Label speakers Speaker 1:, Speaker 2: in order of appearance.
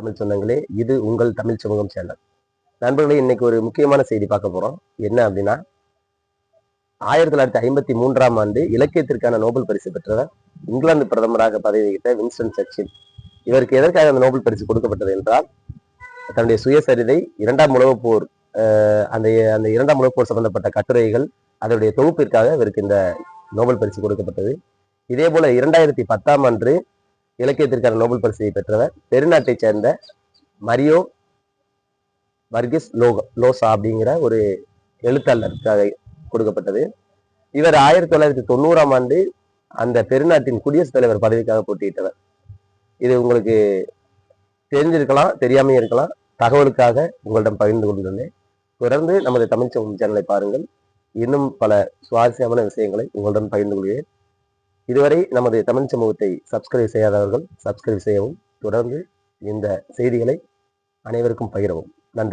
Speaker 1: தமிழ் சொந்தங்களே, இது உங்கள் தமிழ் சமூகம் சேனல். நண்பர்களே, இன்னைக்கு ஒரு முக்கியமான செய்தி பார்க்க போறோம். என்ன அப்படின்னா, 1953ஆம் ஆண்டு இலக்கியத்திற்கான நோபல் பரிசு பெற்றவர் இங்கிலாந்து பிரதமராக பதவி வகித்த வின்ஸ்டன் சர்ச்சில். இவருக்கு எதற்காக அந்த நோபல் பரிசு கொடுக்கப்பட்டது என்றால், தன்னுடைய சுயசரிதை, இரண்டாம் உலகப் போர், அந்த அந்த இரண்டாம் உலகப் போர் சம்பந்தப்பட்ட கட்டுரைகள், அதனுடைய தொகுப்பிற்காக இவருக்கு இந்த நோபல் பரிசு கொடுக்கப்பட்டது. இதே போல 2010ஆம் ஆண்டு இலக்கியத்திற்கான நோபல் பரிசை பெற்றவர் பெருநாட்டைச் சேர்ந்த மரியோ வர்கிஸ் லோசா அப்படிங்கிற ஒரு எழுத்தாளருக்காக கொடுக்கப்பட்டது. இவர் 1990ஆம் ஆண்டு அந்த பெருநாட்டின் குடியரசுத் தலைவர் பதவிக்காக போட்டியிட்டவர். இது உங்களுக்கு தெரிஞ்சிருக்கலாம், தெரியாமே இருக்கலாம். தகவலுக்காக உங்களிடம் பகிர்ந்து கொண்டுள்ளேன். தொடர்ந்து நமது தமிழ் சேனலை பாருங்கள். இன்னும் பல சுவாரஸ்யமான விஷயங்களை உங்களுடன் பகிர்ந்து கொள்கிறேன். இதுவரை நமது தமிழ் சமூகத்தை சப்ஸ்கிரைப் செய்யாதவர்கள் சப்ஸ்கிரைப் செய்யவும், தொடர்ந்து இந்த செய்திகளை அனைவருக்கும் பகிரவும். நன்றி.